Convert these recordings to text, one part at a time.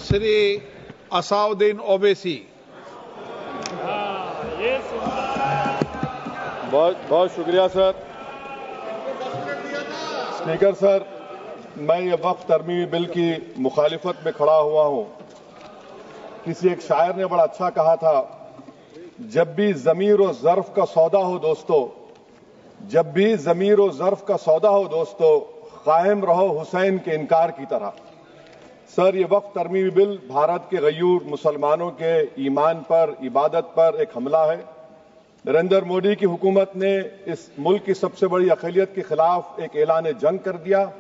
श्री असाउद्दीन ओवैसी। बहुत बहुत शुक्रिया सर। स्पीकर सर, मैं ये वक्फ तरमीमी बिल की मुखालिफत में खड़ा हुआ हूं। किसी एक शायर ने बड़ा अच्छा कहा था, जब भी ज़मीर और ज़र्फ का सौदा हो दोस्तों, जब भी ज़मीर और ज़र्फ का सौदा हो दोस्तों, कायम रहो हुसैन के इनकार की तरह। सर, ये वक्फ तरमीमी बिल भारत के गयूर मुसलमानों के ईमान पर, इबादत पर एक हमला है। नरेंद्र मोदी की हुकूमत ने इस मुल्क की सबसे बड़ी अक़लियत के खिलाफ एक ऐलान जंग कर दिया,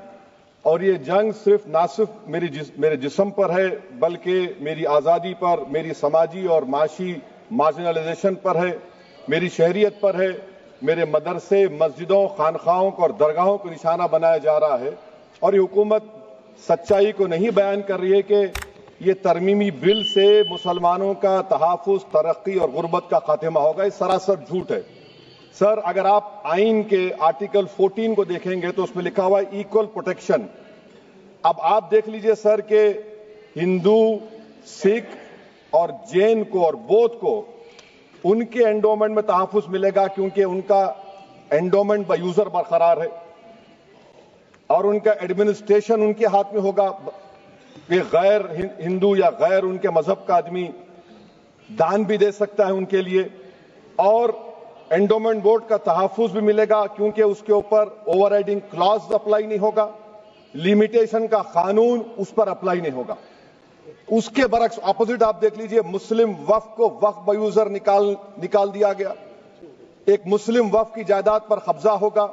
और ये जंग ना सिर्फ मेरे जिस्म पर है, बल्कि मेरी आज़ादी पर, मेरी समाजी और माशी मार्जिनलाइजेशन पर है, मेरी शहरियत पर है, मेरे मदरसे, मस्जिदों, खानखाहों और दरगाहों को निशाना बनाया जा रहा है। और ये हुकूमत सच्चाई को नहीं बयान कर रही है कि ये तरमीमी बिल से मुसलमानों का तहफ़्फ़ुज़, तरक्की और गुर्बत का खात्मा होगा। ये सरासर झूठ है। सर, अगर आप आइन के आर्टिकल 14 को देखेंगे तो उसमें लिखा हुआ है इक्वल प्रोटेक्शन। अब आप देख लीजिए सर कि हिंदू, सिख और जैन को और बौद्ध को उनके एंडोमेंट में तहफ़्फ़ुज़ मिलेगा, क्योंकि उनका एंडोमेंट बाय यूजर बरकरार है और उनका एडमिनिस्ट्रेशन उनके हाथ में होगा। कि गैर हिंदू या गैर उनके मजहब का आदमी दान भी दे सकता है उनके लिए, और एंडोमेंट बोर्ड का तहफ़्फ़ुज़ भी मिलेगा, क्योंकि उसके ऊपर ओवरराइडिंग क्लॉज अप्लाई नहीं होगा, लिमिटेशन का कानून उस पर अप्लाई नहीं होगा। उसके बरक्स ऑपोजिट आप देख लीजिए, मुस्लिम वक्फ को वक्फ बाय यूजर निकाल दिया गया। एक मुस्लिम वक्फ की जायदाद पर कब्जा होगा,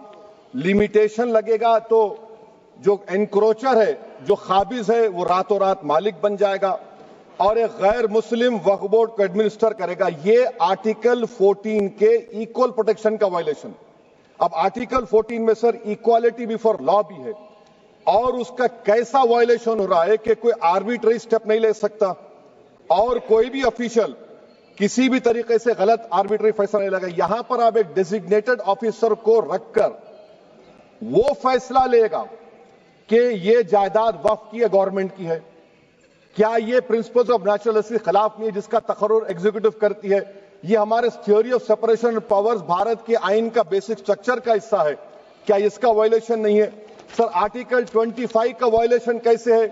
लिमिटेशन लगेगा, तो जो एनक्रोचर है, जो खाबिज है, वो रातों रात मालिक बन जाएगा और एक गैर मुस्लिम वक्फ बोर्ड को एडमिनिस्टर करेगा। ये आर्टिकल 14 के इक्वल प्रोटेक्शन का वायलेशन। अब आर्टिकल 14 में सर इक्वालिटी बिफोर लॉ भी है, और उसका कैसा वायलेशन हो रहा है कि कोई आर्बिट्ररी स्टेप नहीं ले सकता, और कोई भी ऑफिशियल किसी भी तरीके से गलत आर्बिट्ररी फैसला नहीं लगा। यहां पर आप एक डेजिग्नेटेड ऑफिसर को रखकर वो फैसला लेगा कि ये जायदाद वक्फ की है, गवर्नमेंट की है। क्या ये प्रिंसिपल्स ऑफ नेचुरल जस्टिस के खिलाफ नहीं है, जिसका तकर्रुर एग्जीक्यूटिव करती है? ये हमारे theory of separation of powers, Bharat के आइन का बेसिक स्ट्रक्चर का हिस्सा है। क्या इसका वायलेशन नहीं है? सर, आर्टिकल 25 का वायलेशन कैसे है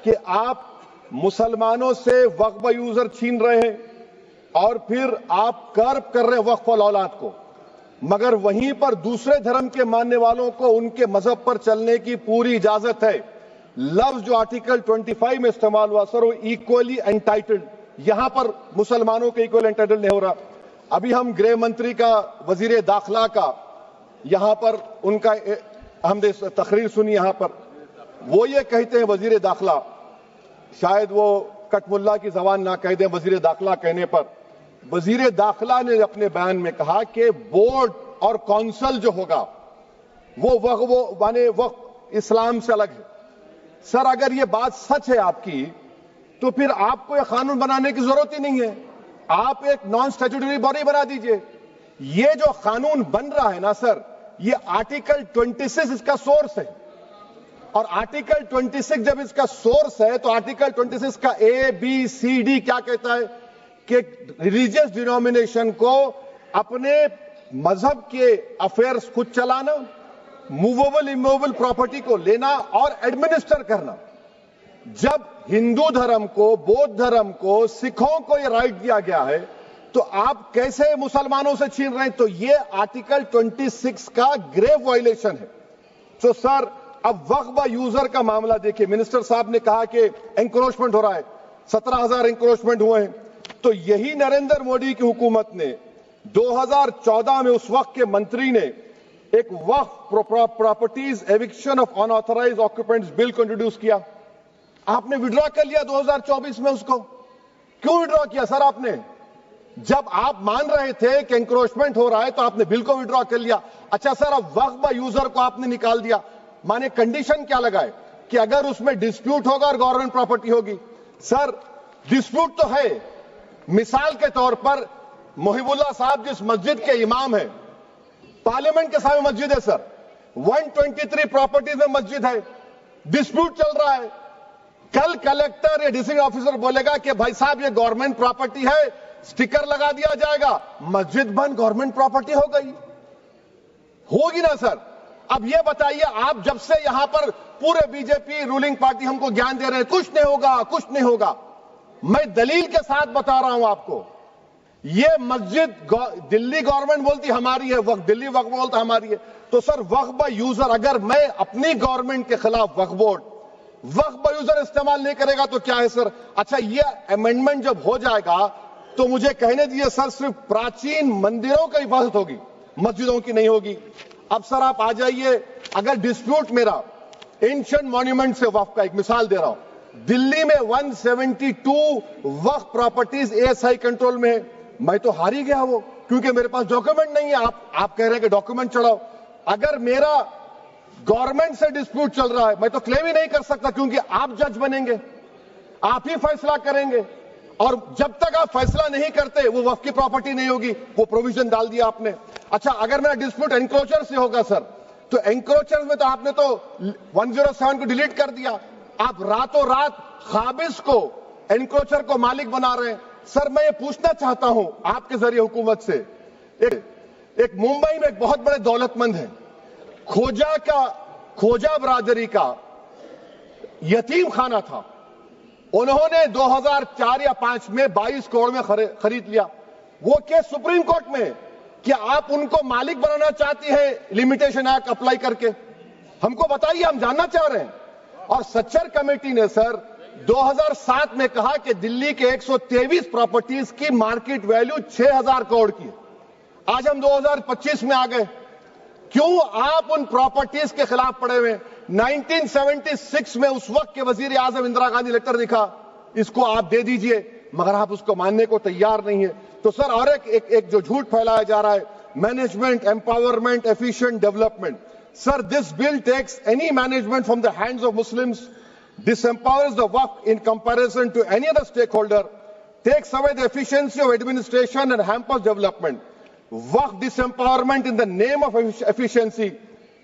कि आप मुसलमानों से वक्फ बाय यूजर छीन रहे हैं और फिर आप कर्ब कर रहे हैं वक्फ वाल औलाद को, मगर वहीं पर दूसरे धर्म के मानने वालों को उनके मजहब पर चलने की पूरी इजाजत है। लफ्ज जो आर्टिकल 25 में इस्तेमाल हुआ सर, वो इक्वली एंटाइटल्ड, यहां पर मुसलमानों के इक्वल एंटाइटल्ड नहीं हो रहा। अभी हम गृह मंत्री का, वजीर दाखिला का यहां पर उनका हमने तकरीर सुनी, यहां पर वो ये कहते हैं, वजीर दाखिला, शायद वो कटमुल्ला की जबान ना कह दें, वजीर दाखिला कहने पर वजीर दाखिला ने अपने बयान में कहा कि बोर्ड और काउंसिल जो होगा वो माने वक्फ इस्लाम से अलग है। सर, अगर ये बात सच है आपकी, तो फिर आपको एक कानून बनाने की जरूरत ही नहीं है। आप एक नॉन स्टैट्यूटरी बॉडी बना दीजिए। ये जो कानून बन रहा है ना सर, ये आर्टिकल 26 इसका सोर्स है, और आर्टिकल 26 जब इसका सोर्स है तो आर्टिकल 26 का ABCD क्या कहता है कि रिलीजियस डिनोमिनेशन को अपने मजहब के अफेयर्स खुद चलाना, मूवेबल इमूवेबल प्रॉपर्टी को लेना और एडमिनिस्टर करना। जब हिंदू धर्म को, बौद्ध धर्म को, सिखों को यह राइट दिया गया है, तो आप कैसे मुसलमानों से छीन रहे हैं? तो ये आर्टिकल 26 का ग्रेव वायलेशन है। तो सर, अब वक्फ बाय यूजर का मामला देखिए, मिनिस्टर साहब ने कहा कि एंक्रोचमेंट हो रहा है, 17,000 एंक्रोचमेंट हुए हैं। तो यही नरेंद्र मोदी की हुकूमत ने 2014 में उस वक्त के मंत्री ने एक Waqf properties eviction of unauthorised occupants bill को इंट्रोड्यूस किया। आपने विड्रॉ कर लिया 2024 में उसको। क्यों विड्रॉ किया सर आपने? जब आप मान रहे थे कि एंक्रोचमेंट हो रहा है तो आपने बिल को विड्रॉ कर लिया। अच्छा सर, अब वक्फ बाय यूजर को आपने निकाल दिया, माने कंडीशन क्या लगाए कि अगर उसमें डिस्प्यूट होगा और गवर्नमेंट प्रॉपर्टी होगी। सर, डिस्प्यूट तो है। मिसाल के तौर पर मोहिबुल्लाह साहब जिस मस्जिद के इमाम है, पार्लियामेंट के सामने मस्जिद है सर, 123 प्रॉपर्टीज में मस्जिद है, डिस्प्यूट चल रहा है। कल कलेक्टर या डिस्ट्रिक्ट ऑफिसर बोलेगा कि भाई साहब ये गवर्नमेंट प्रॉपर्टी है, स्टिकर लगा दिया जाएगा, मस्जिद बंद गवर्नमेंट प्रॉपर्टी हो गई, होगी ना सर? अब ये बताइए, आप जब से यहां पर पूरे बीजेपी रूलिंग पार्टी हमको ज्ञान दे रहे हैं कुछ नहीं होगा, कुछ नहीं होगा, मैं दलील के साथ बता रहा हूं आपको। ये मस्जिद दिल्ली गवर्नमेंट बोलती हमारी है, वक्फ दिल्ली वक्फ बोलता हमारी है, तो सर वक्फ बाय यूजर, अगर मैं अपनी गवर्नमेंट के खिलाफ वक्फ बोर्ड वक्फ बाय यूजर इस्तेमाल नहीं करेगा तो क्या है सर? अच्छा, ये अमेंडमेंट जब हो जाएगा तो मुझे कहने दीजिए सर, सिर्फ प्राचीन मंदिरों की हिफाजत होगी, मस्जिदों की नहीं होगी। अब सर आप आ जाइए, अगर डिस्प्यूट मेरा एंशिएंट मॉन्यूमेंट से वक्फ का, एक मिसाल दे रहा हूं, दिल्ली में 172 वक्फ प्रॉपर्टीज एएसआई कंट्रोल में है, मैं तो हार ही गया वो, क्योंकि मेरे पास डॉक्यूमेंट नहीं है। आप कह रहे हैं कि डॉक्यूमेंट चढ़ाओ, अगर मेरा गवर्नमेंट से डिस्प्यूट चल रहा है मैं तो क्लेम ही नहीं कर सकता, क्योंकि आप जज बनेंगे, आप ही फैसला करेंगे, और जब तक आप फैसला नहीं करते वो वक्फ की प्रॉपर्टी नहीं होगी, वो प्रोविजन डाल दिया आपने। अच्छा, अगर मेरा डिस्प्यूट एनक्रोचर से होगा सर, तो एनक्रोचर में तो आपने तो 107 को डिलीट कर दिया, आप रातों रात खाबिज को, एनक्रोचर को मालिक बना रहे हैं। सर मैं ये पूछना चाहता हूं आपके जरिए हुकूमत से, एक मुंबई में एक बहुत बड़े दौलतमंद है, खोजा बरादरी का यतीम खाना था, उन्होंने 2004 या 5 में 22 करोड़ में खरीद लिया। वो केस सुप्रीम कोर्ट में, क्या आप उनको मालिक बनाना चाहती हैं लिमिटेशन एक्ट अप्लाई करके? हमको बताइए, हम जानना चाह रहे हैं। और सच्चर कमेटी ने सर 2007 में कहा कि दिल्ली के 123 प्रॉपर्टीज की मार्केट वैल्यू 6000 करोड़ की। आज हम 2025 में आ गए, क्यों आप उन प्रॉपर्टीज के खिलाफ पड़े हुए? 1976 में उस वक्त के वजीर आजम इंदिरा गांधी लेटर लिखा, इसको आप दे दीजिए, मगर आप उसको मानने को तैयार नहीं है। तो सर और एक जो झूठ फैलाया जा रहा है, management, empowerment, efficient development. Sir this bill takes any management from the hands of Muslims, disempowers the waqf in comparison to any other stakeholder, takes away the efficiency of administration and hampers development. Waqf disempowerment in the name of efficiency,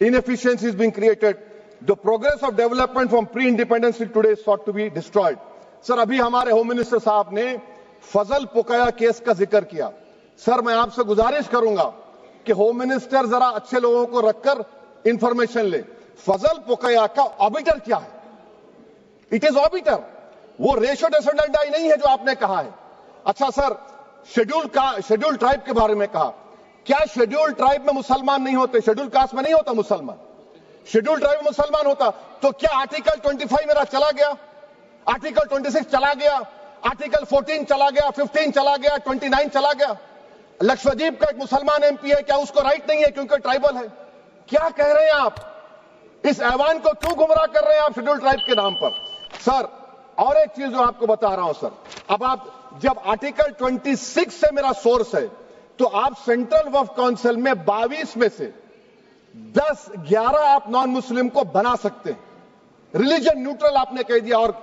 inefficiency is being created. The progress of development from pre-independence till today is sought to be destroyed. Sir अभी हमारे home minister साहब ने फजल पुकाया case का जिक्र किया। Sir मैं आपसे गुजारिश करूंगा कि होम मिनिस्टर जरा अच्छे लोगों को रखकर इंफॉर्मेशन ले, फजल पुकाया का ऑबिटर क्या है? इट इज ऑबिटर, वो रेशो डेसेंडेंटाई नहीं है जो आपने कहा है। अच्छा सर, शेड्यूल ट्राइब के बारे में कहा, क्या शेड्यूल ट्राइब में मुसलमान नहीं होते? शेड्यूल कास्ट में नहीं होता मुसलमान, शेड्यूल ट्राइब में मुसलमान होता तो क्या आर्टिकल 25 मेरा चला गया, आर्टिकल 26 चला गया, आर्टिकल 14 चला गया, 15 चला गया, 29 चला गया? लक्षद्वीप का एक मुसलमान एमपी है, क्या उसको राइट नहीं है क्योंकि ट्राइबल है? क्या कह रहे हैं आप? इस ऐवान को क्यों गुमराह कर रहे हैं आप शेड्यूल ट्राइब के नाम पर? सर और एक चीज जो आपको बता रहा हूं सर, अब आप जब आर्टिकल 26 से मेरा सोर्स है, तो आप सेंट्रल वक्फ काउंसिल में 22 में से 11 आप नॉन मुस्लिम को बना सकते हैं, रिलीजन न्यूट्रल आपने कह दिया, और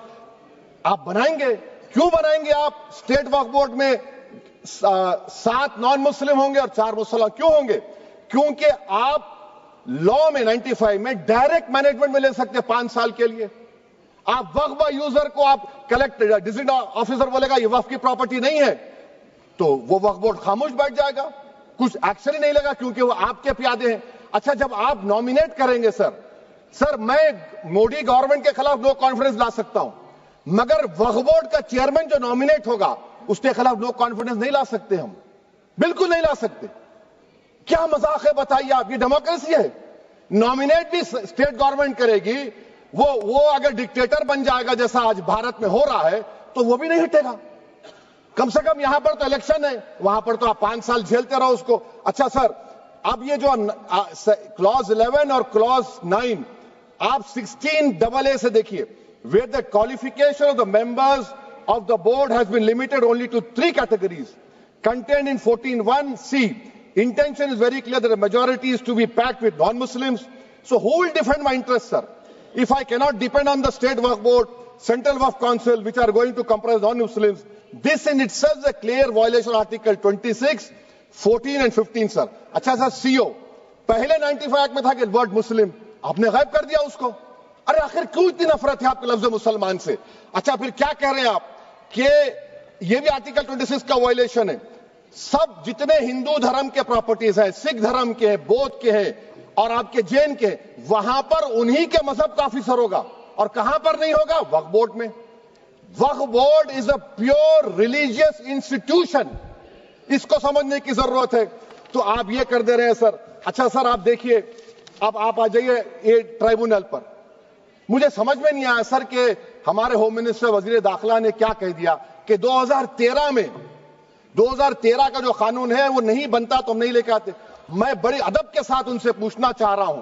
आप बनाएंगे, क्यों बनाएंगे आप? स्टेट वक्फ बोर्ड में 7 नॉन मुस्लिम होंगे और 4 मुसलमान, क्यों होंगे? क्योंकि आप लॉ में 95 में डायरेक्ट मैनेजमेंट में ले सकते 5 साल के लिए। आप वक्फ बाय यूजर को आप कलेक्टर डिस्ट्रिक्ट ऑफिसर बोलेगा ये वक्फ की प्रॉपर्टी नहीं है, तो वो वक्फ बोर्ड खामोश बैठ जाएगा, कुछ एक्शन ही नहीं लेगा, क्योंकि वो आपके प्यादे हैं। अच्छा, जब आप नॉमिनेट करेंगे सर मैं मोदी गवर्नमेंट के खिलाफ नो कॉन्फिडेंस ला सकता हूं, मगर वक्फ बोर्ड का चेयरमैन जो नॉमिनेट होगा उसके खिलाफ नो कॉन्फिडेंस नहीं ला सकते, हम बिल्कुल नहीं ला सकते। क्या मजाक है बताइए आप? ये डेमोक्रेसी है। नॉमिनेट भी स्टेट गवर्नमेंट करेगी, वो अगर डिक्टेटर बन जाएगा जैसा आज भारत में हो रहा है तो वो भी नहीं हटेगा। कम से कम यहां पर तो इलेक्शन है, वहां पर तो आप 5 साल झेलते रहो उसको। अच्छा सर, अब ये जो क्लॉज 11 और क्लॉज 9 आप 16AA से देखिए, where the qualification of the members of the board has been limited only to 3 categories contained in 14(1)(c). Intention is very clear that the majority is to be packed with non-Muslims. So who will defend my interests, sir? If I cannot depend on the state waqf board, central waqf council, which are going to comprise non-Muslims, this in itself is a clear violation of Article 26, 14 and 15, sir. अच्छा sir, CO पहले 95 act में था कि word मुस्लिम, आपने गायब कर दिया उसको। ارے آخر کیوں اتنی نفرت ہے آپ کے لفظ مسلمان سے؟ اچھا پھر کیا کہہ رہے ہیں آپ کہ یہ بھی آرٹیکل 26 کا وائلیشن ہے، سب جتنے ہندو دھرم کے پراپرٹیز ہیں، سکھ دھرم کے ہیں، بودھ کے ہیں اور آپ کے جین کے، وہاں پر انہی کے مذہب کا آفیسر ہوگا، اور کہاں پر نہیں ہوگا؟ وقف بورڈ میں۔ Waqf board is a pure religious institution, اس کو سمجھنے کی ضرورت ہے۔ تو آپ یہ کر دے رہے ہیں سر۔ اچھا سر آپ دیکھیے، اب آپ آ جائیے یہ ٹرائبونل پر۔ مجھے سمجھ میں نہیں آیا سر کہ ہمارے ہوم منسٹر وزیر داخلہ نے کیا کہہ دیا کہ 2013 کا جو قانون ہے وہ نہیں بنتا تو ہم نہیں لے کے آتے۔ میں بڑے ادب کے ساتھ ان سے پوچھنا چاہ رہا ہوں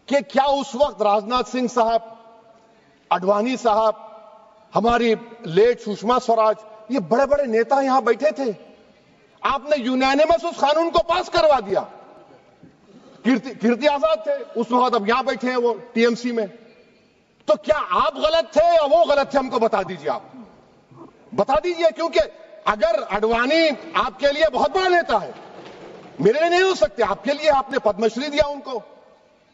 کہ کیا اس وقت راجناتھ سنگھ صاحب، اڈوانی صاحب، ہماری لیٹ سشما سوراج، یہ بڑے بڑے نیتا یہاں بیٹھے تھے؟ آپ نے یونینیمس اس قانون کو پاس کروا دیا۔ کیرتی آزاد تھے اس وقت، اب یہاں بیٹھے ہیں وہ ٹی ایم سی میں۔ تو کیا آپ غلط تھے یا وہ غلط تھے؟ ہم کو بتا دیجیے، آپ بتا دیجیے، کیونکہ اگر اڈوانی آپ کے لیے بہت بڑا نیتا ہے، میرے لیے نہیں ہو سکتے، آپ کے لیے آپ نے پدم شری دیا ان کو۔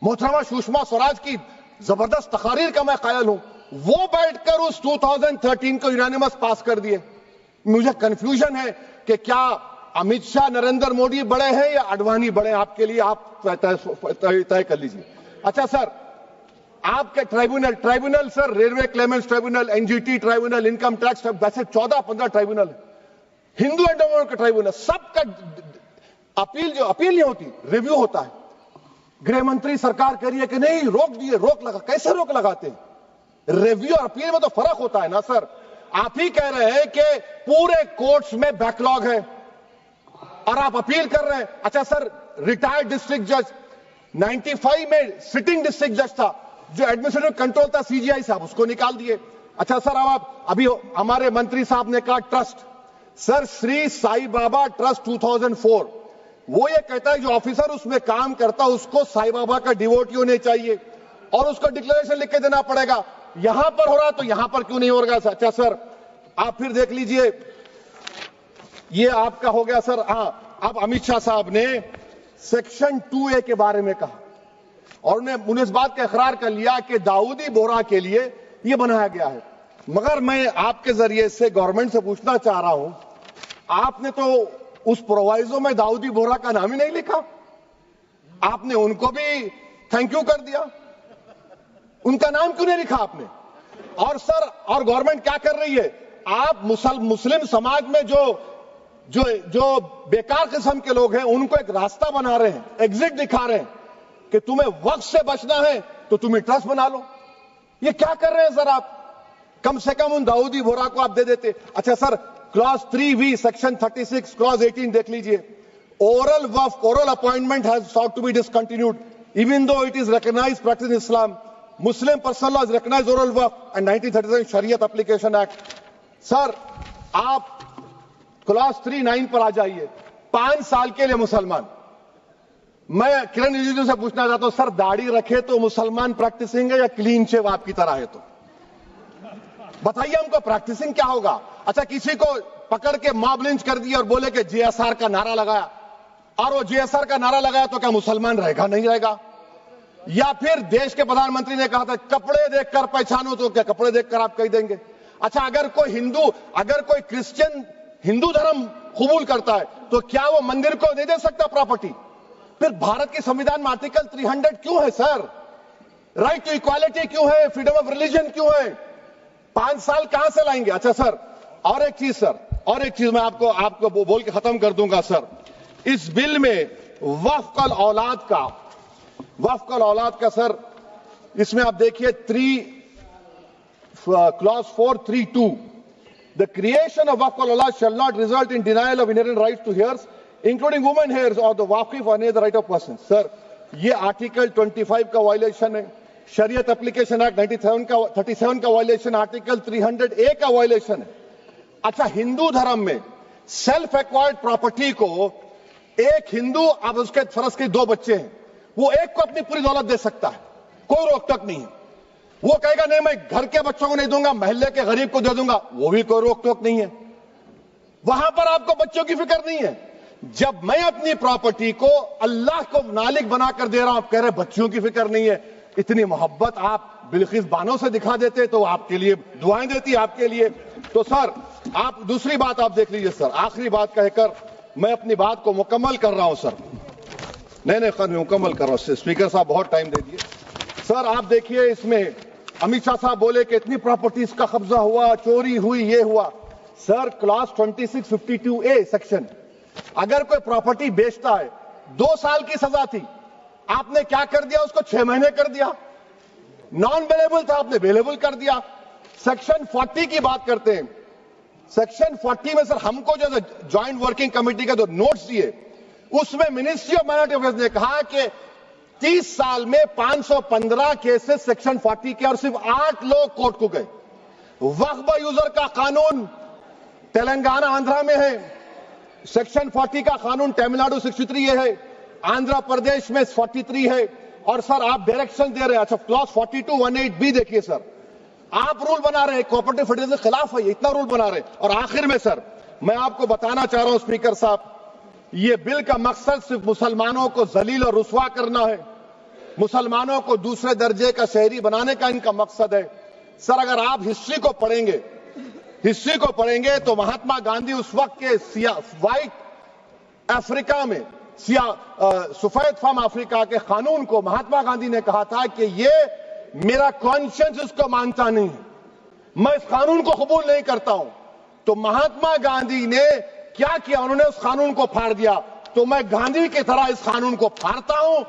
محترمہ سشما سوراج کی زبردست تقاریر کا میں قائل ہوں، وہ بیٹھ کر اس 2013 کو یونینیمس پاس کر دیے۔ مجھے کنفیوژن ہے کہ کیا امت شاہ، نریندر مودی بڑے ہیں یا اڈوانی بڑے ہیں؟ آپ کے لیے آپ طے کر لیجیے۔ اچھا سر، آپ کے tribunal sir, railway claimants tribunal, N G T tribunal, income tax, ویسے 14-15 ٹرائبونل، ہندو اینڈ کا ٹرائبونل، سب کا اپیل نہیں ہوتی، ریویو ہوتا ہے۔ گृह منتری سرکار کہہ رہی ہے کہ نہیں روک دیے، روک لگا، کیسے روک لگاتے ہیں؟ ریویو اور اپیل میں تو فرق ہوتا ہے نا سر۔ آپ ہی کہہ رہے ہیں کہ پورے کورٹس میں بیک لاگ ہے اور آپ اپیل کر رہے ہیں۔ اچھا سر، ریٹائرڈ ڈسٹرکٹ جج 95 میں سٹنگ ڈسٹرکٹ جج تھا، جو ایڈمنسٹریٹو کنٹرول تھا سی جی آئی صاحب، اس کو نکال دیے۔ اچھا سر، ابھی ہمارے منتری صاحب نے کہا ٹرسٹ، سر شری سائی بابا ٹرسٹ 2004، وہ یہ کہتا ہے جو آفیسر اس میں کام کرتا اس کو سائی بابا کا ڈیووٹی ہونے چاہیے اور اس کو ڈکلیریشن لکھ کے دینا پڑے گا۔ یہاں پر ہو رہا تو یہاں پر کیوں نہیں ہو رہا؟ اچھا سر، آپ پھر دیکھ لیجئے، یہ آپ کا ہو گیا سر۔ ہاں، اب امت شاہ صاحب نے سیکشن 2A کے بارے میں کہا اور انہوں نے اس بات کا اقرار کر لیا کہ داؤدی بورہ کے لیے یہ بنایا گیا ہے۔ مگر میں آپ کے ذریعے سے گورنمنٹ سے پوچھنا چاہ رہا ہوں، آپ نے تو اس پرووائزو میں داؤدی بورہ کا نام ہی نہیں لکھا، آپ نے ان کو بھی تھینک یو کر دیا، ان کا نام کیوں نہیں لکھا آپ نے؟ اور سر، اور گورنمنٹ کیا کر رہی ہے؟ آپ مسلم سماج میں جو بیکار قسم کے لوگ ہیں ان کو ایک راستہ بنا رہے ہیں، ایگزٹ دکھا رہے ہیں کہ تمہیں وقت سے بچنا ہے تو تمہیں ٹرسٹ بنا لو۔ یہ کیا کر رہے ہیں سر آپ؟ کم سے کم ان داؤدی بورہ کو آپ دے دیتے۔ اچھا سر، کلاس 3V سیکشن 36 کلاس 18 دیکھ لیجئے، oral وقف، oral appointment has sought to be discontinued even though it is recognized practice in Islam. Muslim personal law has recognized oral وقف and 1937 Shariat Application Act. سر آپ کلاس 3-9 پر آ جائیے، 5 سال کے لیے مسلمان۔ میں کرن رجیجو سے پوچھنا چاہتا ہوں، سر داڑھی رکھے تو مسلمان پریکٹسنگ ہے یا کلین شیو آپ کی طرح ہے؟ تو بتائیے ہم کو پریکٹسنگ کیا ہوگا؟ اچھا، کسی کو پکڑ کے ماب لنچ کر دیا اور بولے کہ جے ایس آر کا نعرہ لگایا، اور وہ جے ایس آر کا نعرہ لگایا تو کیا مسلمان رہے گا؟ نہیں رہے گا۔ یا پھر دیش کے پردھان منتری نے کہا تھا کپڑے دیکھ کر پہچانو، تو کیا کپڑے دیکھ کر آپ کہہ دیں گے؟ اچھا، اگر کوئی کرسچن ہندو دھرم قبول کرتا ہے تو کیا وہ مندر کو نہیں دے سکتا پراپرٹی؟ پھر بھارت کے سمویدھان میں آرٹیکل 300 کیوں ہے سر؟ رائٹ ٹو ایکوالٹی کیوں ہے؟ فریڈم آف ریلیجن کیوں ہے؟ 5 سال کہاں سے لائیں گے؟ اچھا سر، اور ایک چیز میں آپ کو بول کے ختم کر دوں گا سر۔ اس بل میں وقف الاولاد کا سر، اس میں آپ دیکھیے class 4(3)(2) The creation of waqf al-awlad shall not result in denial of inherent rights to heirs, including women heirs or the waqif or any other right of person. سر یہ آرٹیکل 25 کا وائلیشن ہے، شریعت اپلیکیشن ایکٹ 37 کا violation, article 300A کا violation ہے۔ اچھا، ہندو دھرم میں سیلف ایکوائرڈ پراپرٹی کو ایک ہندو، اب اس کے فرض کے 2 بچے ہیں، وہ ایک کو اپنی پوری دولت دے سکتا ہے، کوئی روک ٹوک نہیں ہے۔ وہ کہے گا نہیں میں گھر کے بچوں کو نہیں دوں گا، محلے کے غریب کو دے دوں گا، وہ بھی کوئی روک ٹوک نہیں ہے۔ وہاں پر آپ کو بچوں کی فکر نہیں ہے۔ جب میں اپنی پراپرٹی کو اللہ کو مالک بنا کر دے رہا ہوں، آپ کہہ رہے بچوں کی فکر نہیں ہے۔ اتنی محبت آپ بلقیس بانو سے دکھا دیتے تو آپ کے لیے دعائیں دیتی آپ کے لیے. تو سر آپ دوسری بات آپ دیکھ لیجئے سر, آخری بات کہہ کر میں اپنی بات کو مکمل کر رہا ہوں سر. نہیں خیر میں مکمل کر رہا ہوں. اسپیکر صاحب بہت ٹائم دے دیے. سر آپ دیکھیے اس میں امت شاہ صاحب بولے کہ اتنی پراپرٹیز کا قبضہ ہوا, چوری ہوئی, یہ ہوا. سر کلاس 2652A سیکشن, اگر کوئی پراپرٹی بیچتا ہے 2 سال کی سزا تھی, آپ نے کیا کر دیا, اس کو 6 مہینے کر دیا. نان بیلیبل تھا, آپ نے بیلیبل کر دیا. سیکشن 40 کی بات کرتے ہیں. سیکشن 40 میں سر ہم کو جو جوائنٹ ورکنگ کمیٹی کا جو نوٹس دیے, اس میں منسٹری آف مائنورٹی افیئرز نے کہا کہ 30 سال میں 515 کیسز سیکشن 40 کے, اور صرف 8 لوگ کورٹ کو گئے. وقف یوزر کا قانون تلنگانہ آندھرا میں ہے, سیکشن 40 کا قانون تمل ناڈو 63 یہ ہے, آندھرا پردیش میں 43 ہے. اور سر آپ ڈائریکشن دے رہے ہیں. اچھا کلاس 4218B دیکھیے سر, آپ رول بنا رہے ہیں کوآپریٹو فیڈریشن کے خلاف ہے, یہ اتنا رول بنا رہے ہیں. اور آخر میں سر میں آپ کو بتانا چاہ رہا ہوں اسپیکر صاحب, یہ بل کا مقصد صرف مسلمانوں کو ذلیل اور رسوا کرنا ہے, مسلمانوں کو دوسرے درجے کا شہری بنانے کا ان کا مقصد ہے. سر اگر آپ ہسٹری کو پڑھیں گے تو مہاتما گاندھی اس وقت کے وائٹ افریقہ میں سفید فام افریقہ کے قانون کو مہاتما گاندھی نے کہا تھا کہ یہ میرا کانشنس اس کو مانتا نہیں ہے, میں اس قانون کو قبول نہیں کرتا ہوں. تو مہاتما گاندھی نے کیا کیا, انہوں نے اس قانون کو پھاڑ دیا. تو میں گاندھی کی طرح اس قانون کو پھاڑتا ہوں.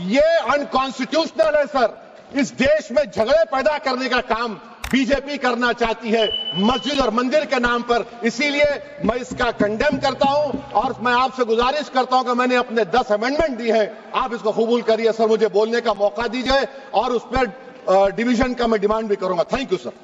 یہ انکانسٹیٹیوشنل ہے سر. اس دیش میں جھگڑے پیدا کرنے کا کام بی جے پی کرنا چاہتی ہے مسجد اور مندر کے نام پر. اسی لیے میں اس کا کنڈیم کرتا ہوں, اور میں آپ سے گزارش کرتا ہوں کہ میں نے اپنے 10 امینڈمنٹ دی ہیں, آپ اس کو قبول کریے. سر مجھے بولنے کا موقع دیجیے, اور اس پر ڈویژن کا میں ڈیمانڈ بھی کروں گا. Thank you sir.